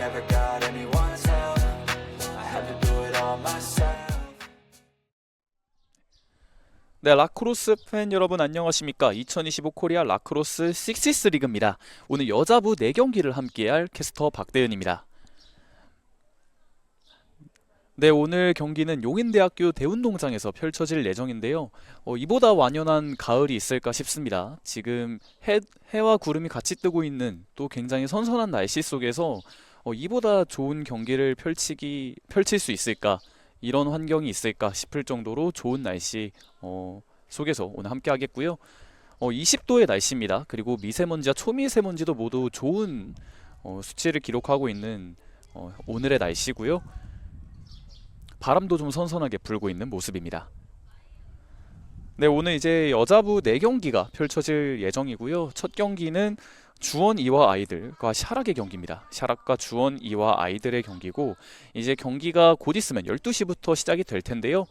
never got anyone's help. I had to do it all myself. 네, 라크로스 팬 여러분 안녕하십니까? 2025 코리아 라크로스 식시스 리그입니다. 오늘 여자부 4경기를 함께할 캐스터 박대은입니다. 네, 오늘 경기는 용인대학교 대운동장에서 펼쳐질 예정인데요. 이보다 완연한 가을이 있을까 싶습니다. 지금 해와 구름이 같이 뜨고 있는 또 굉장히 선선한 날씨 속에서 이보다 좋은 경기를 펼칠 수 있을까? 이런 환경이 있을까 싶을 정도로 좋은 날씨 속에서 오늘 함께 하겠고요. 20도의 날씨입니다. 그리고 미세먼지와 초미세먼지도 모두 좋은 수치를 기록하고 있는 오늘의 날씨고요. 바람도 좀 선선하게 불고 있는 모습입니다. 네, 오늘 이제 여자부 4경기가 펼쳐질 예정이고요. 첫 경기는 주원 이화 아이들과 샤락의 경기입니다. 샤락과 주원 이화 아이들의 경기고, 이제 경기가 곧 있으면 12시부터 시작이 될 텐데요.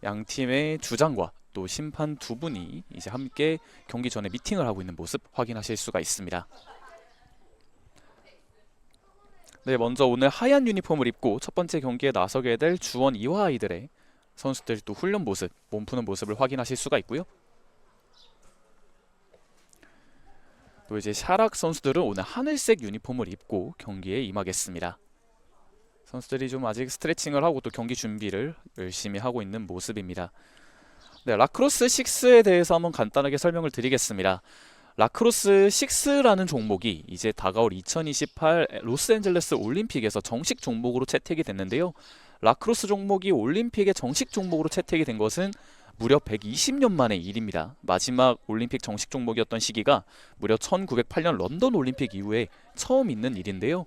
양 팀의 주장과 또 심판 두 분이 이제 함께 경기 전에 미팅을 하고 있는 모습 확인하실 수가 있습니다. 네, 먼저 오늘 하얀 유니폼을 입고 첫 번째 경기에 나서게 될 주원 이화 아이들의 선수들 또 훈련 모습, 몸 푸는 모습을 확인하실 수가 있고요. 또 이제 샤락 선수들은 오늘 하늘색 유니폼을 입고 경기에 임하겠습니다. 선수들이 좀 아직 스트레칭을 하고 또 경기 준비를 열심히 하고 있는 모습입니다. 네, 라크로스 6에 대해서 한번 간단하게 설명을 드리겠습니다. 라크로스 6라는 종목이 이제 다가올 2028 로스앤젤레스 올림픽에서 정식 종목으로 채택이 됐는데요. 라크로스 종목이 올림픽의 정식 종목으로 채택이 된 것은 무려 120년 만의 일입니다. 마지막 올림픽 정식 종목이었던 시기가 무려 1908년 런던 올림픽 이후에 처음 있는 일인데요.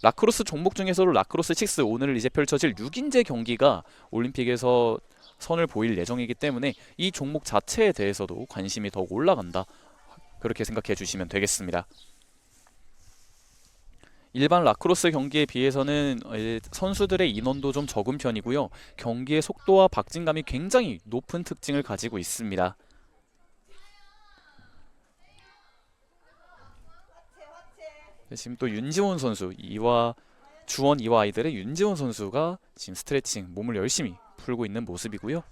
라크로스 종목 중에서도 라크로스 6 오늘 이제 펼쳐질 6인제 경기가 올림픽에서 선을 보일 예정이기 때문에 이 종목 자체에 대해서도 관심이 더욱 올라간다, 그렇게 생각해 주시면 되겠습니다. 일반 라크로스 경기에 비해서는 선수들의 인원도 좀 적은 편이고요. 경기의 속도와 박진감이 굉장히 높은 특징을 가지고 있습니다. 지금 또 윤지원 선수, 주원 이화 아이들의 윤지원 선수가 지금 스트레칭, 몸을 열심히 풀고 있는 모습이고요.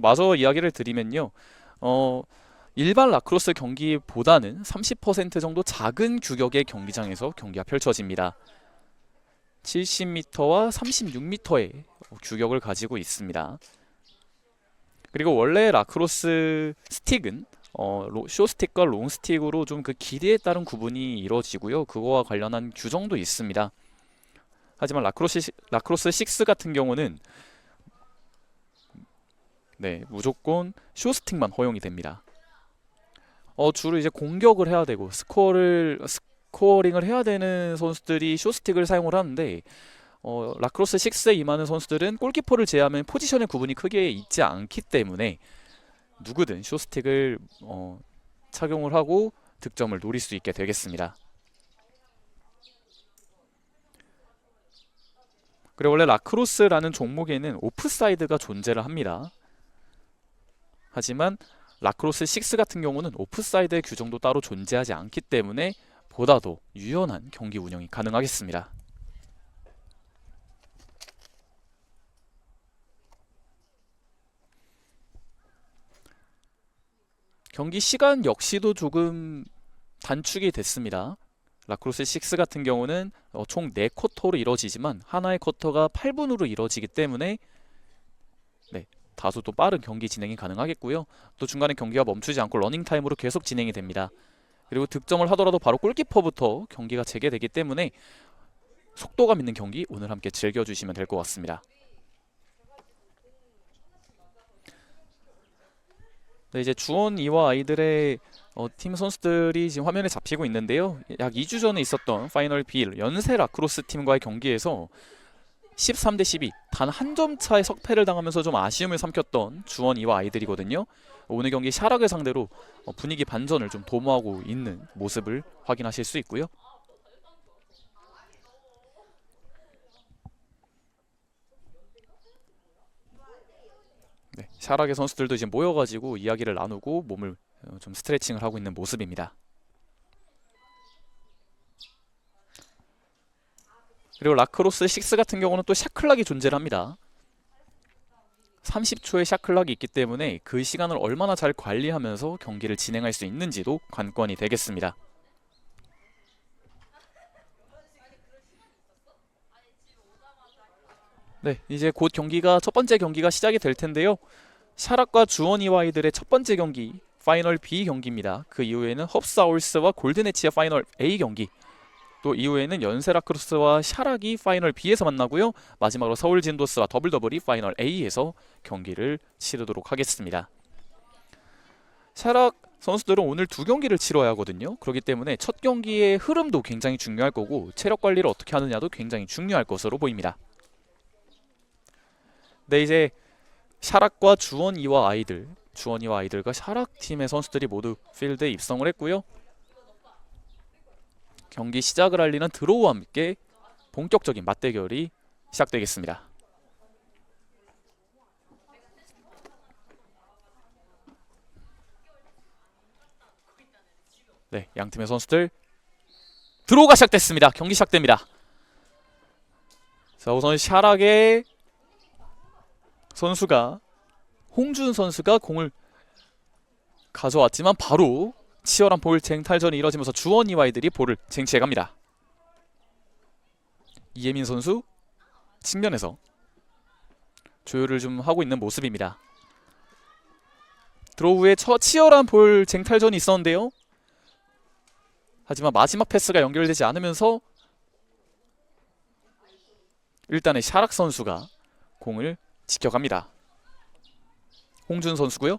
마저 이야기를 드리면요. 일반 라크로스 경기보다는 30% 정도 작은 규격의 경기장에서 경기가 펼쳐집니다. 70m와 36m의 규격을 가지고 있습니다. 그리고 원래 라크로스 스틱은 쇼스틱과 롱스틱으로 좀 그 길이에 따른 구분이 이루어지고요. 그거와 관련한 규정도 있습니다. 하지만 라크로스 6 같은 경우는 네, 무조건 쇼스틱만 허용이 됩니다. 주로 이제 공격을 해야 되고 스코어링을 해야 되는 선수들이 쇼스틱을 사용을 하는데, 라크로스 6에 임하는 선수들은 골키퍼를 제외하면 포지션의 구분이 크게 있지 않기 때문에 누구든 쇼스틱을 착용을 하고 득점을 노릴 수 있게 되겠습니다. 그리고 원래 라크로스라는 종목에는 오프사이드가 존재를 합니다. 하지만 라크로스 6 같은 경우는 오프사이드의 규정도 따로 존재하지 않기 때문에 보다 더 유연한 경기 운영이 가능하겠습니다. 경기 시간 역시도 조금 단축이 됐습니다. 라크로스 6 같은 경우는 총 4쿼터로 이루어지지만 하나의 쿼터가 8분으로 이루어지기 때문에 네, 다소 또 빠른 경기 진행이 가능하겠고요. 또 중간에 경기가 멈추지 않고 러닝타임으로 계속 진행이 됩니다. 그리고 득점을 하더라도 바로 골키퍼부터 경기가 재개되기 때문에 속도감 있는 경기 오늘 함께 즐겨주시면 될 것 같습니다. 네, 이제 주원 이화 아이들의 팀 선수들이 지금 화면에 잡히고 있는데요. 약 2주 전에 있었던 파이널 B 연세 라크로스 팀과의 경기에서 13대 12 단 한 점 차의 석패를 당하면서 좀 아쉬움을 삼켰던 주원 이화 아이들이거든요. 오늘 경기 샤락을 상대로 분위기 반전을 좀 도모하고 있는 모습을 확인하실 수 있고요. 네, 샤락의 선수들도 이제 모여가지고 이야기를 나누고 몸을 좀 스트레칭을 하고 있는 모습입니다. 그리고 라크로스 6 같은 경우는 또 샷클락이 존재를 합니다. 30초의 샷클락이 있기 때문에 그 시간을 얼마나 잘 관리하면서 경기를 진행할 수 있는지도 관건이 되겠습니다. 네, 이제 곧 첫 번째 경기가 시작이 될 텐데요. 샤락과 주원이와이들의 첫 번째 경기 파이널 B 경기입니다. 그 이후에는 헙사울스와 골든에치의 파이널 A 경기, 또 이후에는 연세라크로스와 샤락이 파이널 B에서 만나고요. 마지막으로 서울진도스와 더블더블이 파이널 A에서 경기를 치르도록 하겠습니다. 샤락 선수들은 오늘 두 경기를 치러야 하거든요. 그렇기 때문에 첫 경기의 흐름도 굉장히 중요할 거고 체력 관리를 어떻게 하느냐도 굉장히 중요할 것으로 보입니다. 네, 이제 샤락과 주원이와 아이들과 샤락 팀의 선수들이 모두 필드에 입성을 했고요. 경기 시작을 알리는 드로우와 함께 본격적인 맞대결이 시작되겠습니다. 네, 양팀의 선수들 드로우가 시작됐습니다. 경기 시작됩니다. 자, 우선 샤락의 선수가 홍준 선수가 공을 가져왔지만 바로 치열한 볼 쟁탈전이 이뤄지면서 주원이와이들이 볼을 쟁취해갑니다. 이예민 선수 측면에서 조율을 좀 하고 있는 모습입니다. 드로우의 치열한 볼 쟁탈전이 있었는데요. 하지만 마지막 패스가 연결되지 않으면서 일단은 샤락 선수가 공을 지켜갑니다. 홍준 선수고요.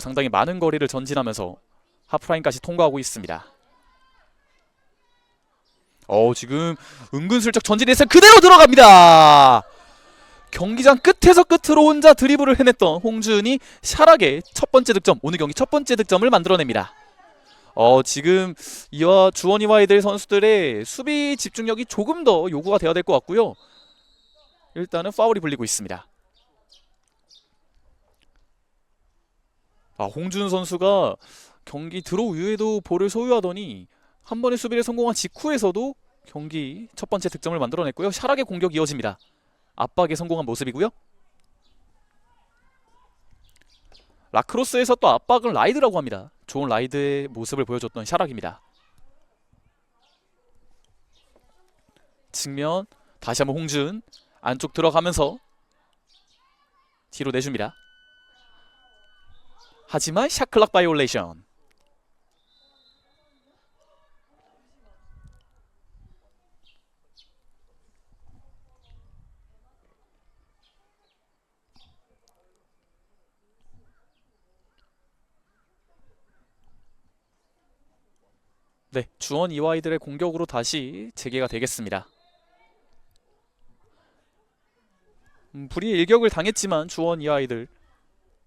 상당히 많은 거리를 전진하면서 하프라인까지 통과하고 있습니다. 지금 은근슬쩍 전진해서 그대로 들어갑니다. 경기장 끝에서 끝으로 혼자 드리블을 해냈던 홍준이 샤락의 첫 번째 득점, 오늘 경기 첫 번째 득점을 만들어냅니다. 지금 이와 주원이와이들 선수들의 수비 집중력이 조금 더 요구가 되어야 될 것 같고요. 일단은 파울이 불리고 있습니다. 홍준 선수가 경기 드로우 이후에도 볼을 소유하더니 한 번의 수비를 성공한 직후에서도 경기 첫 번째 득점을 만들어냈고요. 샤락의 공격이 이어집니다. 압박에 성공한 모습이고요. 라크로스에서 또 압박은 라이드라고 합니다. 좋은 라이드의 모습을 보여줬던 샤락입니다. 측면 다시 한번 홍준 안쪽 들어가면서 뒤로 내줍니다. 하지만 샷클락 바이올레이션. 네, 주원 이와이들의 공격으로 다시 재개가 되겠습니다. 불의의 일격을 당했지만 주원 이와이들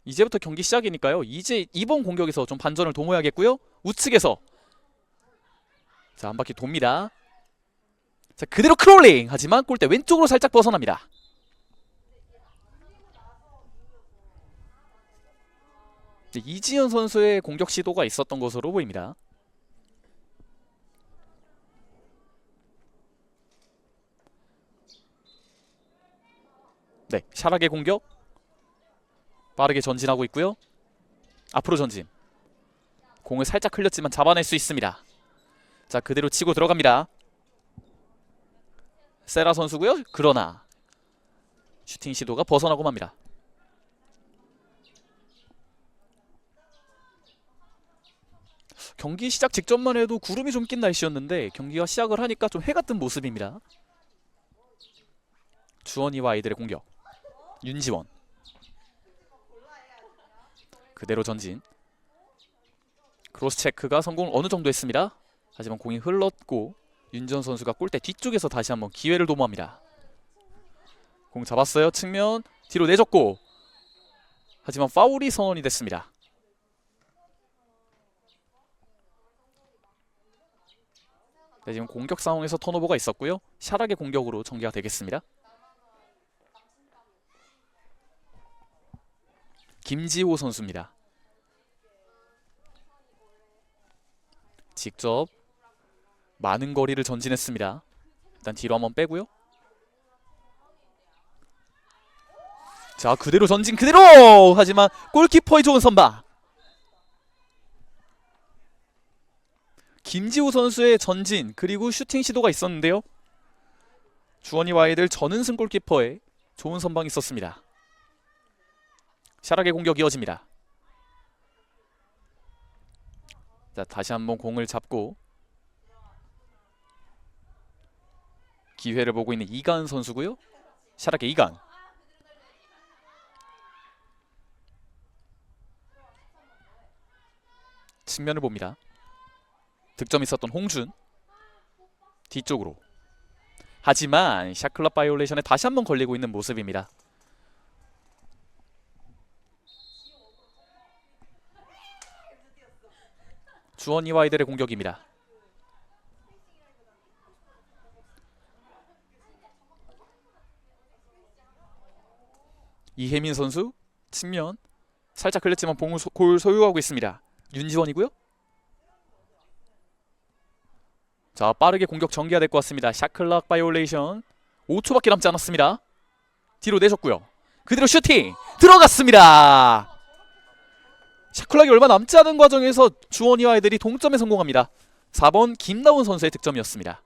이제부터 경기 시작이니까요. 이제 이번 공격에서 좀 반전을 도모해야겠고요. 우측에서 자, 한 바퀴 돕니다. 자, 그대로 크롤링. 하지만 골대 왼쪽으로 살짝 벗어납니다. 이지현 선수의 공격 시도가 있었던 것으로 보입니다. 네, 샤락의 공격 빠르게 전진하고 있고요. 앞으로 전진. 공을 살짝 흘렸지만 잡아낼 수 있습니다. 자, 그대로 치고 들어갑니다. 세라 선수고요. 그러나 슈팅 시도가 벗어나고 맙니다. 경기 시작 직전만 해도 구름이 좀 낀 날씨였는데 경기가 시작을 하니까 좀 해가 뜬 모습입니다. 주원이와 아이들의 공격. 윤지원 그대로 전진. 크로스 체크가 성공을 어느 정도 했습니다. 하지만 공이 흘렀고 윤지원 선수가 골대 뒤쪽에서 다시 한번 기회를 도모합니다. 공 잡았어요. 측면 뒤로 내줬고 하지만 파울이 선언이 됐습니다. 네, 지금 공격 상황에서 턴오버가 있었고요. 샤락의 공격으로 전개가 되겠습니다. 김지호 선수입니다. 직접 많은 거리를 전진했습니다. 일단 뒤로 한번 빼고요. 자, 그대로 전진 그대로! 하지만 골키퍼의 좋은 선방. 김지우 선수의 전진 그리고 슈팅 시도가 있었는데요. 주원이 와이들 전은승 골키퍼의 좋은 선방이 있었습니다. 샤락의 공격 이어집니다. 자, 다시 한번 공을 잡고 기회를 보고 있는 이가은 선수고요. 샤락의 이가은. 측면을 봅니다. 득점 있었던 홍준 뒤쪽으로. 하지만 샷클럽 바이올레이션에 다시 한번 걸리고 있는 모습입니다. 주원이 와이들의 공격입니다. 이혜민 선수 측면 살짝 걸렸지만 골 소유하고 있습니다. 윤지원이고요. 자, 빠르게 공격 전개해야 될 것 같습니다. 샤클락 바이올레이션 5초밖에 남지 않았습니다. 뒤로 내줬고요. 그대로 슈팅 들어갔습니다. 샤클락이 얼마 남지 않은 과정에서 주원이와 아이들이 동점에 성공합니다. 4번 김나훈 선수의 득점이었습니다.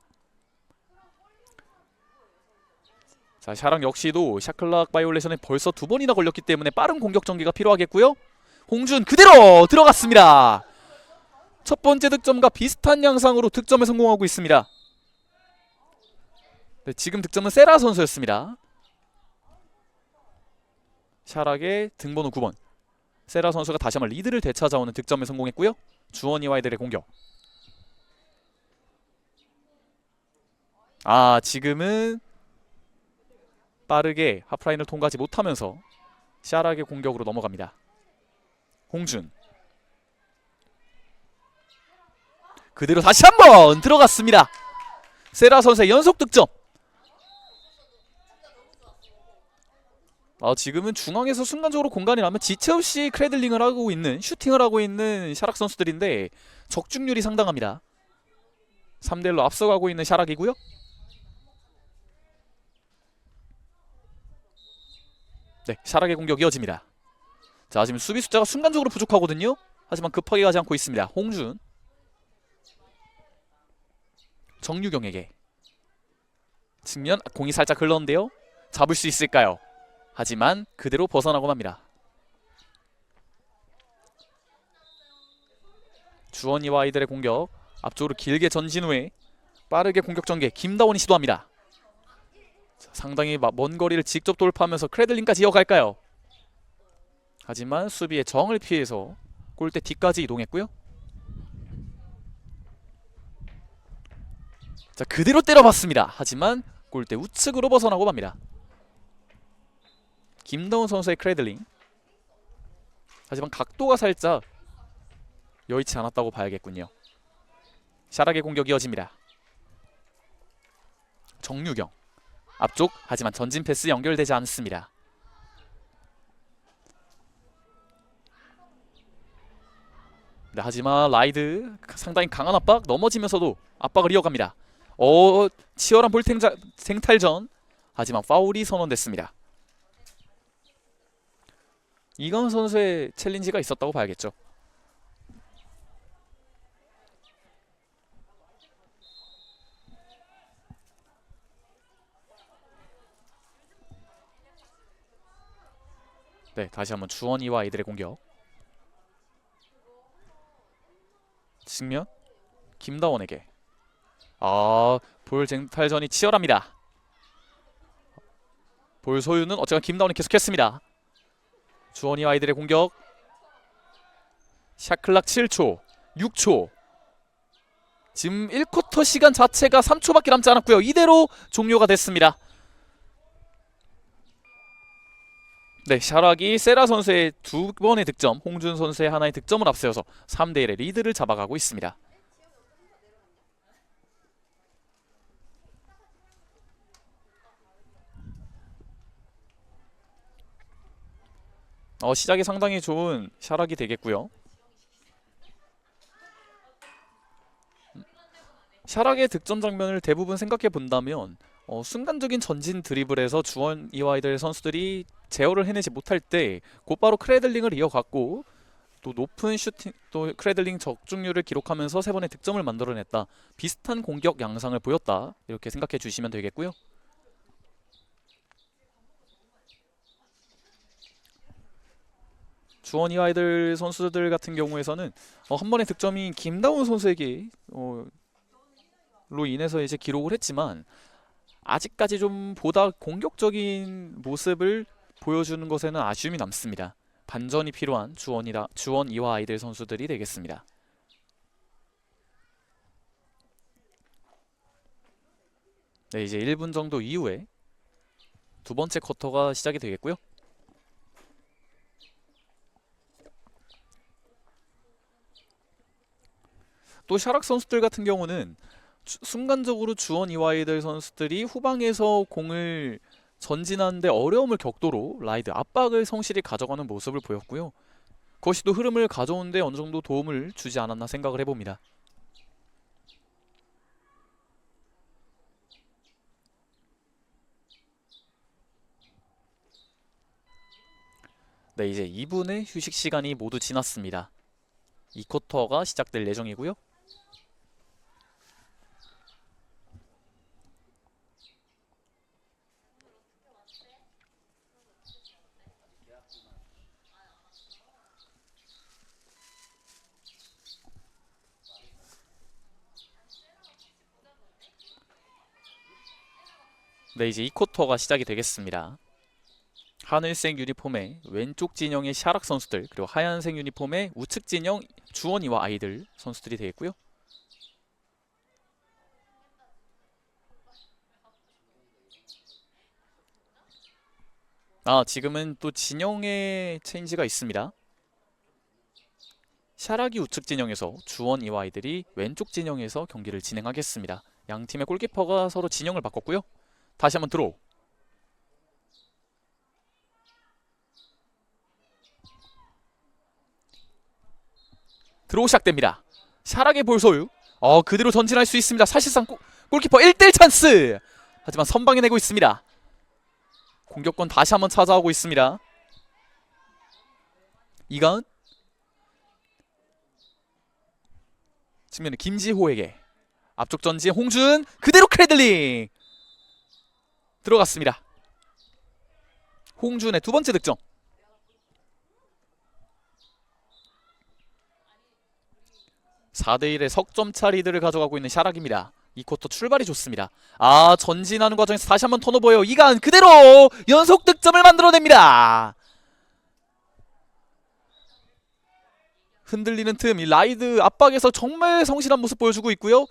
자, 샤랑 역시도 샤클락 바이올레이션에 벌써 2번이나 걸렸기 때문에 빠른 공격 전개가 필요하겠고요. 홍준 그대로 들어갔습니다. 첫 번째 득점과 비슷한 양상으로 득점에 성공하고 있습니다. 네, 지금 득점은 세라 선수였습니다. 샤락의 등번호 9번 세라 선수가 다시 한번 리드를 되찾아오는 득점에 성공했고요. 주원이와 아이들의 공격. 지금은 빠르게 하프라인을 통과하지 못하면서 샤락의 공격으로 넘어갑니다. 홍준 그대로 다시 한번 들어갔습니다. 세라 선수의 연속 득점. 지금은 중앙에서 순간적으로 공간이 나면 지체 없이 크래들링을 하고 있는, 슈팅을 하고 있는 샤락 선수들인데 적중률이 상당합니다. 3대1로 앞서가고 있는 샤락이고요. 네, 샤락의 공격 이어집니다. 자, 지금 수비 숫자가 순간적으로 부족하거든요. 하지만 급하게 가지 않고 있습니다. 홍준 정유경에게 측면 공이 살짝 흘렀는데요. 잡을 수 있을까요? 하지만 그대로 벗어나고 맙니다. 주원이와 아이들의 공격 앞쪽으로 길게 전진 후에 빠르게 공격 전개 김다원이 시도합니다. 자, 상당히 먼 거리를 직접 돌파하면서 크래들링까지 이어갈까요? 하지만 수비의 정을 피해서 골대 뒤까지 이동했고요. 자, 그대로 때려봤습니다. 하지만 골대 우측으로 벗어나고 맙니다. 김다운 선수의 크래들링. 하지만 각도가 살짝 여의치 않았다고 봐야겠군요. 샤락의 공격 이어집니다. 정유경 앞쪽, 하지만 전진 패스 연결되지 않습니다. 네, 하지만 라이드 상당히 강한 압박, 넘어지면서도 압박을 이어갑니다. 치열한 볼 생탈전. 하지만 파울이 선언됐습니다. 이가은 선수의 챌린지가 있었다고 봐야겠죠. 네, 다시 한번 주원이와 아이들의 공격. 측면 김다원에게. 볼 쟁탈전이 치열합니다. 볼 소유는 어쨌든 김다원이 계속했습니다. 주원이와 아이들의 공격. 샤클락 7초 6초. 지금 1쿼터 시간 자체가 3초밖에 남지 않았고요. 이대로 종료가 됐습니다. 네, 샤락이 세라 선수의 2번의 득점, 홍준 선수의 하나의 득점을 앞세워서 3대1의 리드를 잡아가고 있습니다. 시작이 상당히 좋은 샤락이 되겠고요. 샤락의 득점 장면을 대부분 생각해 본다면 순간적인 전진 드리블에서 주원 이와이들 선수들이 제어를 해내지 못할 때 곧바로 크레들링을 이어갔고 또 높은 슈팅 또 크레들링 적중률을 기록하면서 세 번의 득점을 만들어냈다. 비슷한 공격 양상을 보였다. 이렇게 생각해 주시면 되겠고요. 주원 이와이들 선수들 같은 경우에서는 한 번의 득점이 김다운 선수에게 로 인해서 이제 기록을 했지만 아직까지 좀 보다 공격적인 모습을 보여주는 것에는 아쉬움이 남습니다. 반전이 필요한 주원 이와 아이들 선수들이 되겠습니다. 네, 이제 1분 정도 이후에 두 번째 쿼터가 시작이 되겠고요. 또 샤락 선수들 같은 경우는 순간적으로 주원 이와이들 선수들이 후방에서 공을 전진하는데 어려움을 겪도록 라이드 압박을 성실히 가져가는 모습을 보였고요. 그것이 또 흐름을 가져오는데 어느 정도 도움을 주지 않았나 생각을 해봅니다. 네, 이제 2분의 휴식 시간이 모두 지났습니다. 2쿼터가 시작될 예정이고요. 네, 이제 2쿼터가 시작이 되겠습니다. 하늘색 유니폼의 왼쪽 진영의 샤락 선수들, 그리고 하얀색 유니폼의 우측 진영 주원이와 아이들 선수들이 되겠고요. 지금은 또 진영의 체인지가 있습니다. 샤락이 우측 진영에서 주원이와 아이들이 왼쪽 진영에서 경기를 진행하겠습니다. 양 팀의 골키퍼가 서로 진영을 바꿨고요. 다시 한번 들어오. 드로우 시작됩니다. 샤락의 볼 소유. 그대로 전진할 수 있습니다. 사실상 골키퍼 1대1 찬스. 하지만 선방에 내고 있습니다. 공격권 다시 한번 찾아오고 있습니다. 이가은 측면에 김지호에게 앞쪽 전진 홍준 그대로 크레들링 들어갔습니다. 홍준의 두 번째 득점. 4대1의 석점차 리드를 가져가고 있는 샤락입니다. 이 쿼터 출발이 좋습니다. 전진하는 과정에서 다시 한번 턴오버예요. 이간 그대로 연속 득점을 만들어냅니다. 흔들리는 틈, 이 라이드 압박에서 정말 성실한 모습 보여주고 있고요.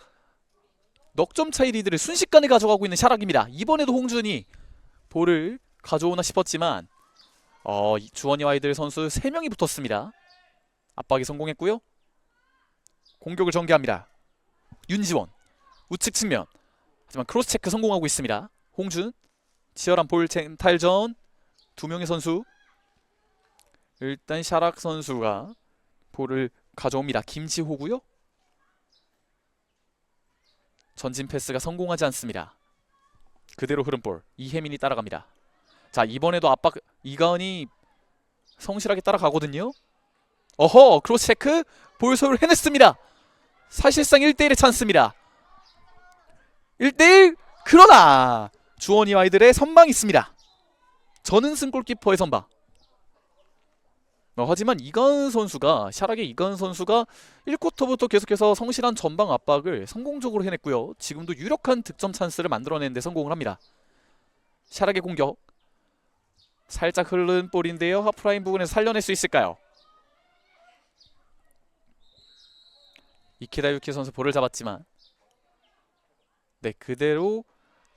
넉점 차이 리드를 순식간에 가져가고 있는 샤락입니다. 이번에도 홍준이 볼을 가져오나 싶었지만 주원이 와이들 선수 3명이 붙었습니다. 압박이 성공했고요. 공격을 전개합니다. 윤지원 우측 측면, 하지만 크로스 체크 성공하고 있습니다. 홍준 치열한 볼 탈전. 두 명의 선수. 일단 샤락 선수가 볼을 가져옵니다. 김지호고요. 전진 패스가 성공하지 않습니다. 그대로 흐름 볼. 이혜민이 따라갑니다. 자, 이번에도 압박. 이가은이 성실하게 따라가거든요. 크로스 체크. 볼 소유를 해냈습니다. 사실상 1대1의 찬스입니다. 1대1. 그러나 주원이 아이들의 선방이 있습니다. 전은승 골키퍼의 선방. 하지만 이가은 선수가, 샤락의 이가은 선수가 1쿼터부터 계속해서 성실한 전방 압박을 성공적으로 해냈고요. 지금도 유력한 득점 찬스를 만들어내는 데 성공을 합니다. 샤락의 공격. 살짝 흐른 볼인데요. 하프라인 부분에서 살려낼 수 있을까요? 이키다 유키 선수 볼을 잡았지만 네, 그대로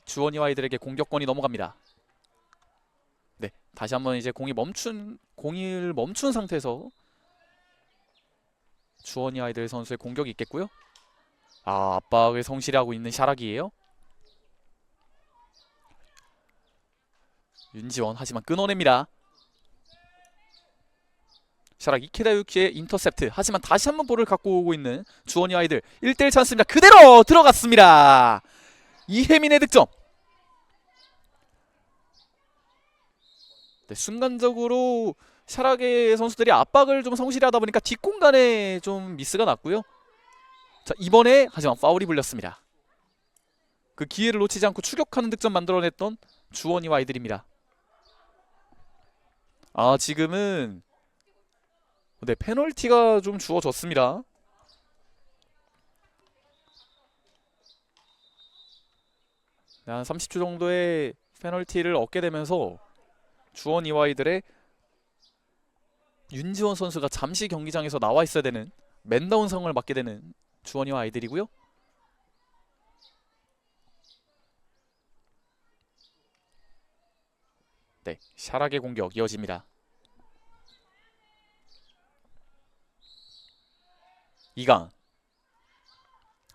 주원이와 아이들에게 공격권이 넘어갑니다. 네, 다시 한번 이제 공을 멈춘 상태에서 주원이 아이들 선수의 공격이 있겠고요. 압박을 성실히 하고 있는 샤락이에요. 윤지원 하지만 끊어냅니다. 샤락 이케다유키의 인터셉트. 하지만 다시 한번 볼을 갖고 오고 있는 주원이 아이들. 1대1 찬스입니다. 그대로 들어갔습니다. 이혜민의 득점. 네, 순간적으로 샤락의 선수들이 압박을 좀 성실히 하다 보니까 뒷공간에 좀 미스가 났고요. 자, 이번에 하지만 파울이 불렸습니다. 그 기회를 놓치지 않고 추격하는 득점 만들어냈던 주원이와 아이들입니다. 아, 지금은 네, 페널티가 좀 주어졌습니다. 네, 한 30초 정도의 페널티를 얻게 되면서 주원이와 아이들의 윤지원 선수가 잠시 경기장에서 나와 있어야 되는 맨다운 상황을 맞게 되는 주원이와 아이들이고요. 네, 샤락의 공격 이어집니다. 이강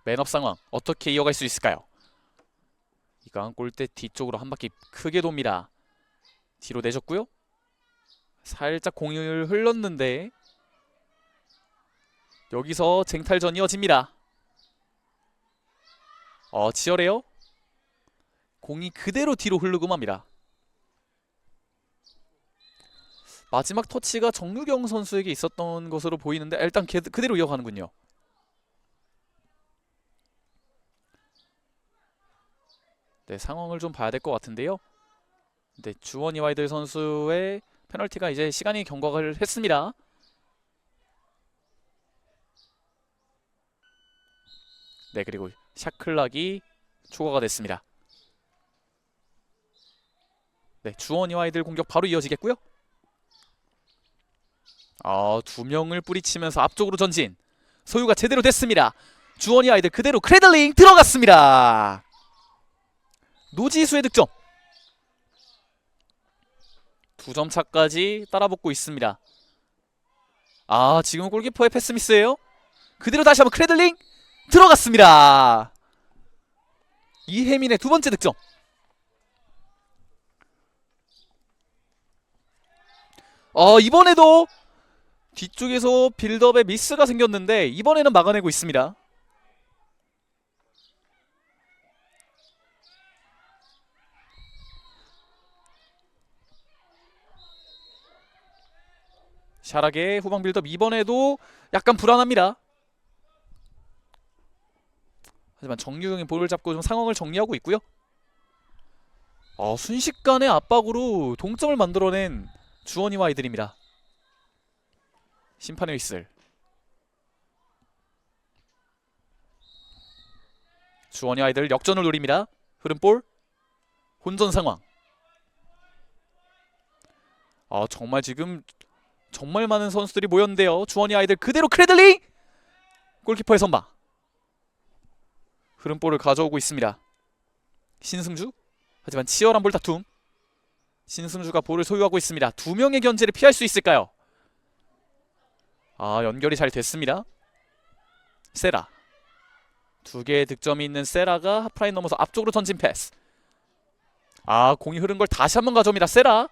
맨업 상황 어떻게 이어갈 수 있을까요? 이강 골대 뒤쪽으로 한 바퀴 크게 돕니다. 뒤로 내줬고요. 살짝 공을 흘렀는데 여기서 쟁탈전 이어집니다. 치열해요. 공이 그대로 뒤로 흐르고 맙니다. 마지막 터치가 정유경 선수에게 있었던 것으로 보이는데 일단 그대로 이어가는군요. 네, 상황을 좀 봐야 될 것 같은데요. 네, 주원이 와이들 선수의 페널티가 이제 시간이 경과를 했습니다. 네, 그리고 샤클락이 초과가 됐습니다. 네, 주원이 와이들 공격 바로 이어지겠고요. 두 명을 뿌리치면서 앞쪽으로 전진. 소유가 제대로 됐습니다. 주원이 아이들 그대로 크래들링 들어갔습니다. 노지수의 득점. 2점 차까지 따라붙고 있습니다. 지금 골키퍼의 패스 미스예요. 그대로 다시 한번 크래들링 들어갔습니다. 이혜민의 두 번째 득점. 이번에도 뒤쪽에서 빌드업에 미스가 생겼는데 이번에는 막아내고 있습니다. 샤락의 후방 빌드업 이번에도 약간 불안합니다. 하지만 정유경이 볼을 잡고 좀 상황을 정리하고 있고요. 순식간에 압박으로 동점을 만들어낸 주원이와 아이들입니다. 심판의 휘슬. 주원이 아이들 역전을 노립니다. 흐름볼 혼전 상황. 정말 지금 정말 많은 선수들이 모였는데요. 주원이 아이들 그대로 크래들링! 골키퍼의 선방. 흐름볼을 가져오고 있습니다. 신승주. 하지만 치열한 볼 다툼. 신승주가 볼을 소유하고 있습니다. 두 명의 견제를 피할 수 있을까요? 연결이 잘 됐습니다. 세라. 두 개의 득점이 있는 세라가 하프라인 넘어서 앞쪽으로 전진 패스. 공이 흐른 걸 다시 한번 가져옵니다. 세라.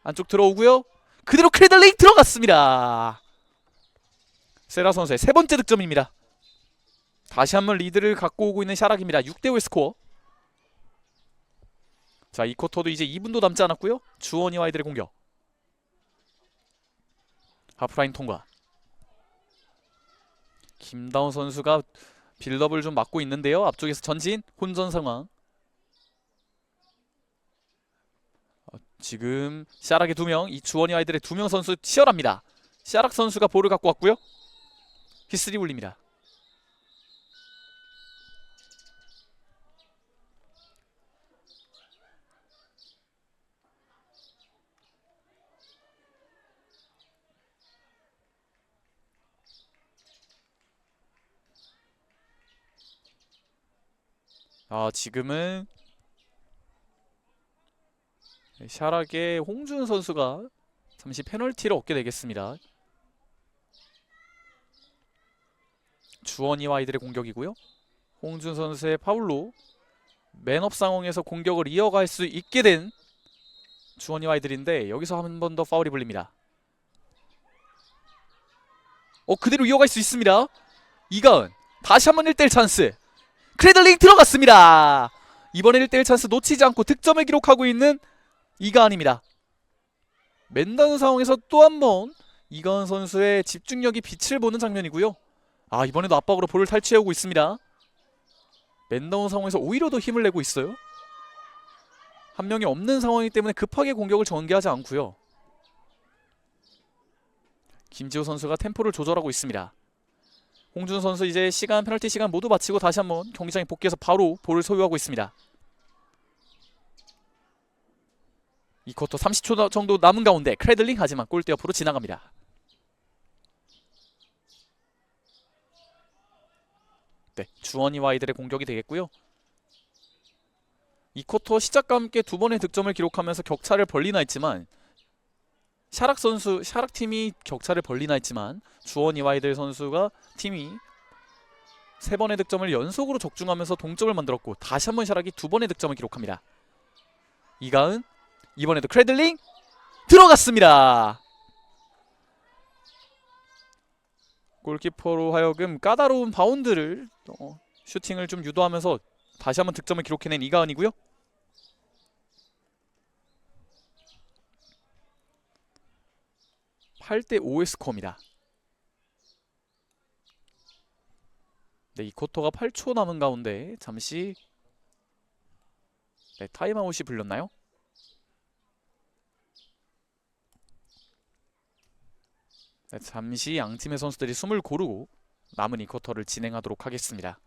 안쪽 들어오고요. 그대로 크래들링 들어갔습니다. 세라 선수의 세 번째 득점입니다. 다시 한번 리드를 갖고 오고 있는 샤락입니다. 6대5의 스코어. 자, 이 쿼터도 이제 2분도 남지 않았고요. 주원이와 아이들의 공격. 하프라인 통과. 김다운 선수가 빌드업을 좀 막고 있는데요. 앞쪽에서 전진 혼전 상황. 지금 샤락의 2명, 이 주원이 아이들의 2명 선수 치열합니다. 샤락 선수가 볼을 갖고 왔고요. 휘슬이 울립니다. 지금은 샤락의 홍준 선수가 잠시 페널티를 얻게 되겠습니다. 주원이와 아이들의 공격이고요. 홍준 선수의 파울로 맨업 상황에서 공격을 이어갈 수 있게 된 주원이와 아이들인데 여기서 한 번 더 파울이 불립니다. 그대로 이어갈 수 있습니다. 이가은 다시 한번 1대1 찬스. 크레들링 들어갔습니다. 이번에 1대1 찬스 놓치지 않고 득점을 기록하고 있는 이가은입니다. 맨다운 상황에서 또 한 번 이가은 선수의 집중력이 빛을 보는 장면이고요. 이번에도 압박으로 볼을 탈취해오고 있습니다. 맨다운 상황에서 오히려 더 힘을 내고 있어요. 한 명이 없는 상황이기 때문에 급하게 공격을 전개하지 않고요. 김지호 선수가 템포를 조절하고 있습니다. 홍준 선수 이제 페널티 시간 모두 마치고 다시 한번 경기장에 복귀해서 바로 볼을 소유하고 있습니다. 이 쿼터 30초 정도 남은 가운데 크레들링, 하지만 골대 옆으로 지나갑니다. 네, 주원이 와이들의 공격이 되겠고요. 이 쿼터 시작과 함께 두 번의 득점을 기록하면서 격차를 벌리나 했지만 샤락 팀이 격차를 벌리나 했지만 주원이 와이들 선수가 팀이 세 번의 득점을 연속으로 적중하면서 동점을 만들었고, 다시 한번 샤락이 두 번의 득점을 기록합니다. 이가은, 이번에도 크레들링 들어갔습니다. 골키퍼로 하여금 까다로운 바운드를 슈팅을 좀 유도하면서 다시 한번 득점을 기록해낸 이가은이고요. (8대 5의) 스코어입니다. 네, 이 쿼터가 8초 남은 가운데 잠시 타임아웃이 불렸나요? 네, 잠시 양팀의 선수들이 숨을 고르고 남은 이 쿼터를 진행하도록 하겠습니다.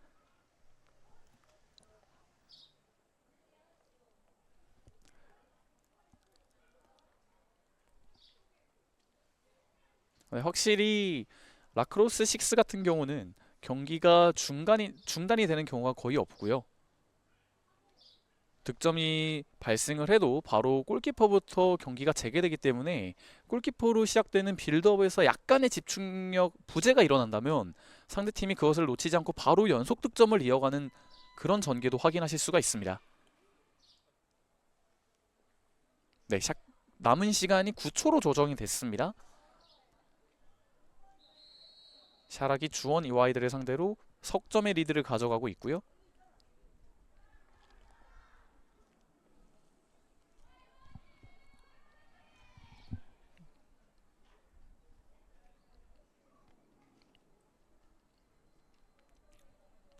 네, 확실히 라크로스 6 같은 경우는 경기가 중단이 되는 경우가 거의 없고요. 득점이 발생을 해도 바로 골키퍼부터 경기가 재개되기 때문에 골키퍼로 시작되는 빌드업에서 약간의 집중력 부재가 일어난다면 상대팀이 그것을 놓치지 않고 바로 연속 득점을 이어가는 그런 전개도 확인하실 수가 있습니다. 네, 남은 시간이 9초로 조정이 됐습니다. 샤락이 주원 이와이들을 상대로 석점의 리드를 가져가고 있고요.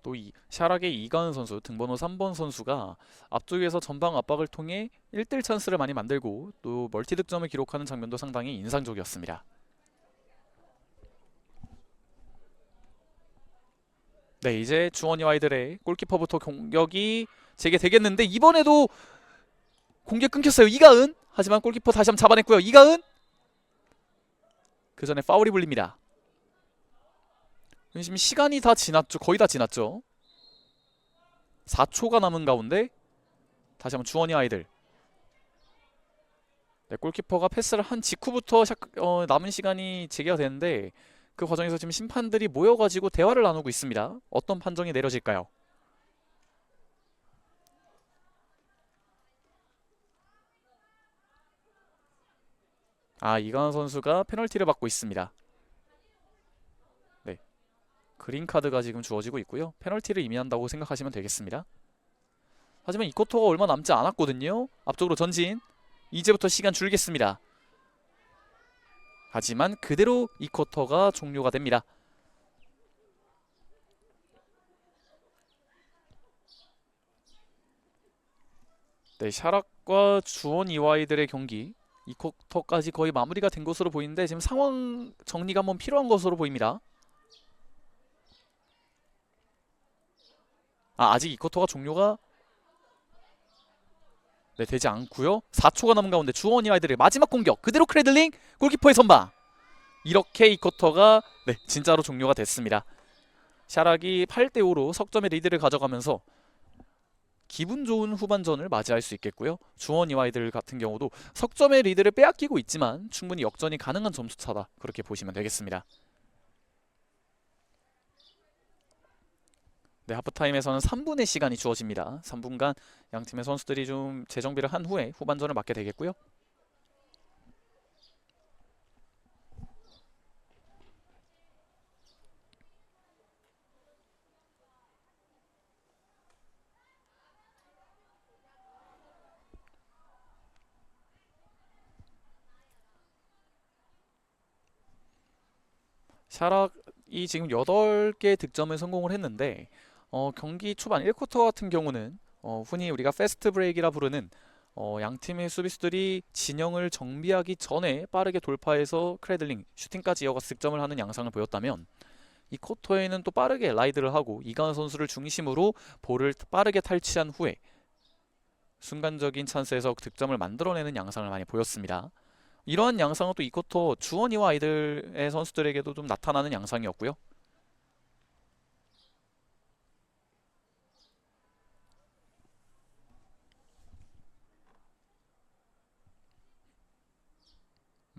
또 샤락의 이가은 선수, 등번호 3번 선수가 앞쪽에서 전방 압박을 통해 1대1 찬스를 많이 만들고 또 멀티 득점을 기록하는 장면도 상당히 인상적이었습니다. 네, 이제 주원이 와이들의 골키퍼부터 공격이 재개되겠는데 이번에도 공격 끊겼어요. 이가은, 하지만 골키퍼 다시 한번 잡아냈고요. 이가은, 그 전에 파울이 불립니다. 지금 시간이 다 지났죠. 거의 다 지났죠. 4초가 남은 가운데 다시 한번 주원이 아이들. 네, 골키퍼가 패스를 한 직후부터 남은 시간이 재개가 되는데 그 과정에서 지금 심판들이 모여가지고 대화를 나누고 있습니다. 어떤 판정이 내려질까요? 이가은 선수가 페널티를 받고 있습니다. 네, 그린카드가 지금 주어지고 있고요. 페널티를 의미한다고 생각하시면 되겠습니다. 하지만 이 쿼터가 얼마 남지 않았거든요. 앞쪽으로 전진. 이제부터 시간 줄겠습니다. 하지만 그대로 이 쿼터가 종료가 됩니다. 네, 샤락과 주원 이와이들의 경기 이 쿼터까지 거의 마무리가 된 것으로 보이는데 지금 상황 정리가 한번 필요한 것으로 보입니다. 아직 이 쿼터가 종료가 되지 않고요. 4초가 남은 가운데 주원 이와이들의 마지막 공격, 그대로 크레들링, 골키퍼의 선방. 이렇게 이 쿼터가 진짜로 종료가 됐습니다. 샤락이 8대 5로 석점의 리드를 가져가면서 기분 좋은 후반전을 맞이할 수 있겠고요. 주원 이와이들 같은 경우도 석점의 리드를 빼앗기고 있지만 충분히 역전이 가능한 점수차다, 그렇게 보시면 되겠습니다. 네, 하프타임에서는 3분의 시간이 주어집니다. 3분간 양팀의 선수들이 좀 재정비를 한 후에 후반전을 맞게 되겠고요. 샤락이 지금 8개 득점을 성공을 했는데 경기 초반 1쿼터 같은 경우는 흔히 우리가 패스트 브레이크라 부르는 양 팀의 수비수들이 진영을 정비하기 전에 빠르게 돌파해서 크래들링, 슈팅까지 이어가서 득점을 하는 양상을 보였다면 이 쿼터에는 또 빠르게 라이드를 하고 이강인 선수를 중심으로 볼을 빠르게 탈취한 후에 순간적인 찬스에서 득점을 만들어내는 양상을 많이 보였습니다. 이러한 양상은 또 이 쿼터 주원이와 아이들의 선수들에게도 좀 나타나는 양상이었고요.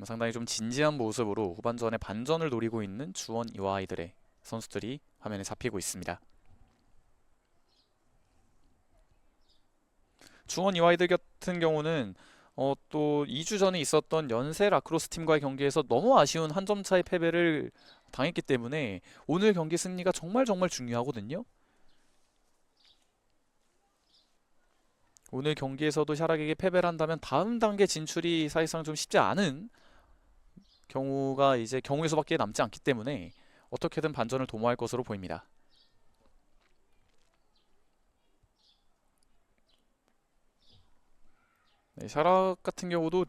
상당히 좀 진지한 모습으로 후반전에 반전을 노리고 있는 주원 이와 아이들의 선수들이 화면에 잡히고 있습니다. 주원 이와 아이들 같은 경우는 또 2주 전에 있었던 연세 라크로스 팀과의 경기에서 너무 아쉬운 한 점 차의 패배를 당했기 때문에 오늘 경기 승리가 정말 중요하거든요. 오늘 경기에서도 샤락에게 패배를 한다면 다음 단계 진출이 사실상 좀 쉽지 않은 경우가 이제 경우의 수밖에 남지 않기 때문에 어떻게든 반전을 도모할 것으로 보입니다. 네, 샤락 같은 경우도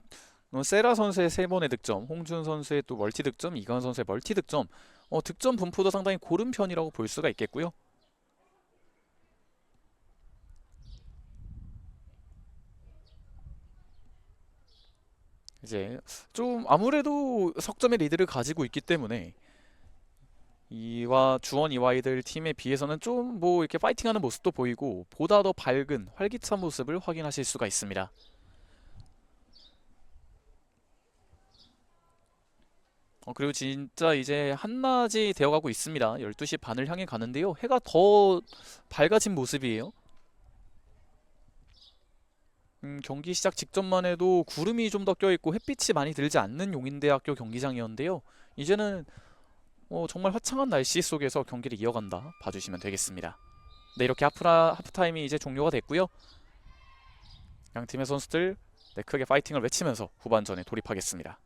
세라 선수의 3번의 득점, 홍준 선수의 또 멀티 득점, 이강인 선수의 멀티 득점, 득점 분포도 상당히 고른 편이라고 볼 수가 있겠고요. 이제 좀 아무래도 석점의 리드를 가지고 있기 때문에 이와 주원 이와이들 팀에 비해서는 좀 뭐 이렇게 파이팅하는 모습도 보이고 보다 더 밝은 활기찬 모습을 확인하실 수가 있습니다. 그리고 진짜 이제 한낮이 되어가고 있습니다. 12시 반을 향해 가는데요. 해가 더 밝아진 모습이에요. 경기 시작 직전만 해도 구름이 좀 더 껴있고 햇빛이 많이 들지 않는 용인대학교 경기장이었는데요. 이제는 정말 화창한 날씨 속에서 경기를 이어간다 봐주시면 되겠습니다. 네, 이렇게 하프타임이 이제 종료가 됐고요. 양 팀의 선수들 크게 파이팅을 외치면서 후반전에 돌입하겠습니다.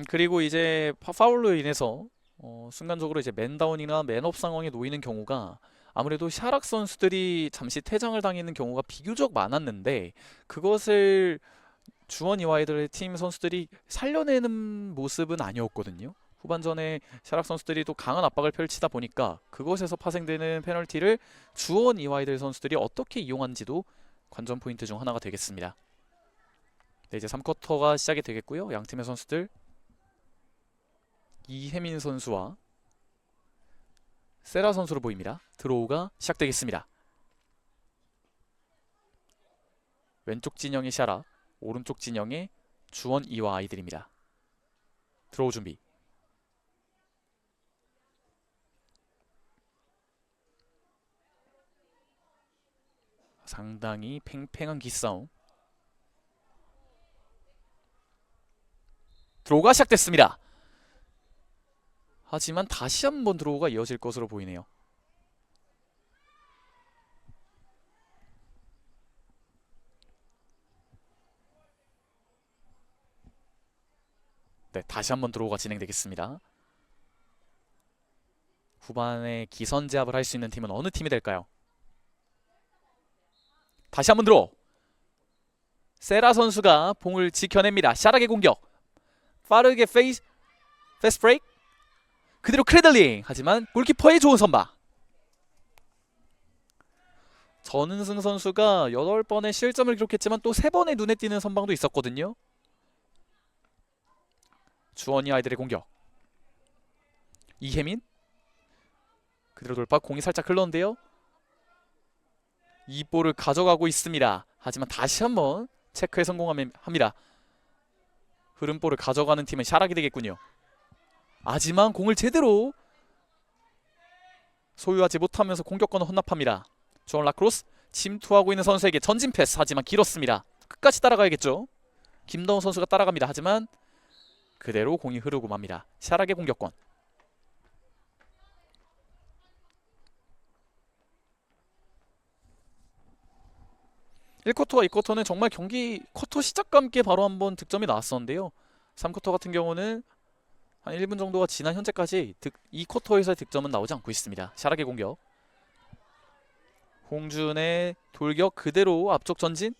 그리고 이제 파울로 인해서 순간적으로 이제 맨다운이나 맨업 상황에 놓이는 경우가 아무래도 샤락 선수들이 잠시 퇴장을 당하는 경우가 비교적 많았는데 그것을 주원 이와이들의 팀 선수들이 살려내는 모습은 아니었거든요. 후반전에 샤락 선수들이 또 강한 압박을 펼치다 보니까 그것에서 파생되는 페널티를 주원 이와이들 선수들이 어떻게 이용한지도 관전 포인트 중 하나가 되겠습니다. 네, 이제 3쿼터가 시작이 되겠고요. 양 팀의 선수들 이혜민 선수와 세라 선수로 보입니다. 드로우가 시작되겠습니다. 왼쪽 진영의 샤라, 오른쪽 진영의 주원 이와 아이들입니다. 드로우 준비. 상당히 팽팽한 기싸움. 드로우가 시작됐습니다. 하지만 다시 한번 드로우가 이어질 것으로 보이네요. 네, 다시 한번 드로우가 진행되겠습니다. 후반에 기선제압을 할 수 있는 팀은 어느 팀이 될까요? 다시 한번 드로우. 세라 선수가 봉을 지켜냅니다. 샤락의 공격. 빠르게 패스트 브레이크. 그대로 크래들링. 하지만 골키퍼의 좋은 선방. 전은승 선수가 8번의 실점을 기록했지만 또 3번의 눈에 띄는 선방도 있었거든요. 주원이 아이들의 공격. 이혜민 그대로 돌파. 공이 살짝 흘렀는데요. 이 볼을 가져가고 있습니다. 하지만 다시 한번 체크에 성공합니다. 흐름볼을 가져가는 팀은 샤락이 되겠군요. 하지만 공을 제대로 소유하지 못하면서 공격권을 헌납합니다. 주원 라크로스 침투하고 있는 선수에게 전진 패스. 하지만 길었습니다. 끝까지 따라가야겠죠. 김다운 선수가 따라갑니다. 하지만 그대로 공이 흐르고 맙니다. 샤락의 공격권. 1쿼터와 2쿼터는 정말 경기 쿼터 시작과 함께 바로 한번 득점이 나왔었는데요. 3쿼터 같은 경우는 한 1분 정도가 지난 현재까지 2쿼터에서의 득점은 나오지 않고 있습니다. 샤락의 공격. 홍준의 돌격 그대로 앞쪽 전진.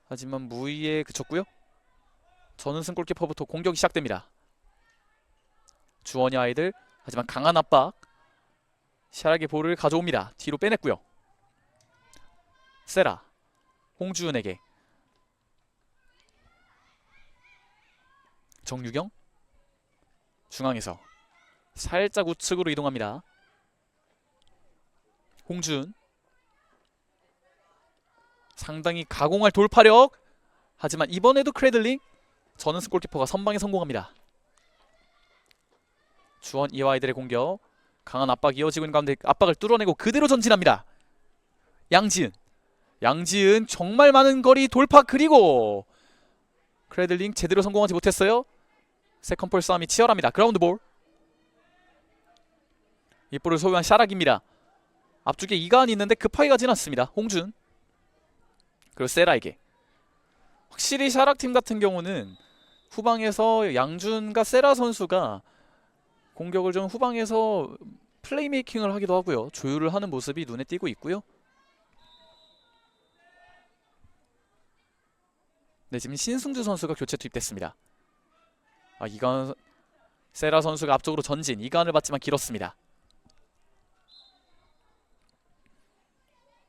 하지만 무의에 그쳤고요. 전은승 골키퍼부터 공격이 시작됩니다. 주원이 아이들. 하지만 강한 압박. 샤락의 볼을 가져옵니다. 뒤로 빼냈고요. 세라. 홍주은에게. 정유경. 중앙에서 살짝 우측으로 이동합니다. 홍준. 상당히 가공할 돌파력. 하지만 이번에도 크래들링. 전은승 골키퍼가 선방에 성공합니다. 주원 이화이들의 공격. 강한 압박이 이어지고 있는 가운데 압박을 뚫어내고 그대로 전진합니다. 양지은. 양지은 정말 많은 거리 돌파 그리고 크래들링 제대로 성공하지 못했어요. 세컨볼 싸움이 치열합니다. 그라운드 볼. 이 볼을 소유한 샤락입니다. 앞쪽에 이가은이 있는데 급하게 가진 않습니다. 홍준. 그리고 세라에게. 확실히 샤락팀 같은 경우는 후방에서 양준과 세라 선수가 공격을 좀 후방에서 플레이메이킹을 하기도 하고요. 조율을 하는 모습이 눈에 띄고 있고요. 네, 지금 신승주 선수가 교체 투입됐습니다. 이간 세라 선수가 앞쪽으로 전진. 이간을 받지만 길었습니다.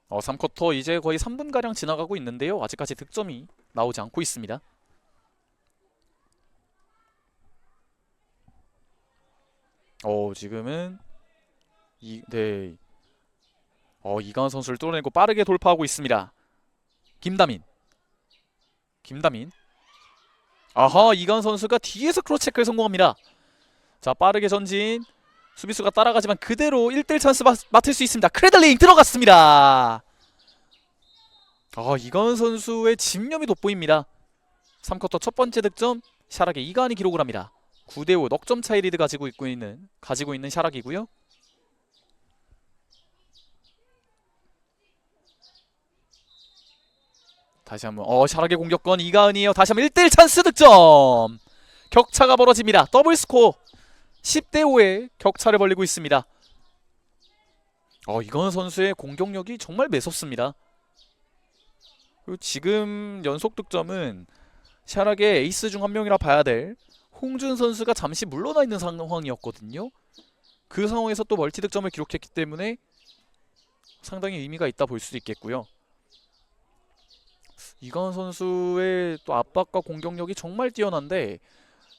3쿼터 이제 거의 3분가량 지나가고 있는데요. 아직까지 득점이 나오지 않고 있습니다. 지금은 이강원 선수를 뚫어내고 빠르게 돌파하고 있습니다. 김다민. 아하, 이강원 선수가 뒤에서 크로스 체크에 성공합니다. 자, 빠르게 전진. 수비수가 따라가지만 그대로 1대1 찬스 맡을 수 있습니다. 크래들링 들어갔습니다. 이강원 선수의 집념이 돋보입니다. 3쿼터 첫 번째 득점 샤락의 이가은이 기록을 합니다. 9대5 넉점 차이 리드 가지고 있는 샤락이고요. 다시 한번 샤락의 공격권 이가은이에요. 다시 한번 1대1 찬스 득점. 격차가 벌어집니다. 더블 스코어 10대5의 격차를 벌리고 있습니다. 이건 선수의 공격력이 정말 매섭습니다. 그리고 지금 연속 득점은 샤락의 에이스 중 한 명이라 봐야 될 홍준 선수가 잠시 물러나 있는 상황이었거든요. 그 상황에서 또 멀티 득점을 기록했기 때문에 상당히 의미가 있다 볼 수도 있겠고요. 이건 선수의 또 압박과 공격력이 정말 뛰어난데,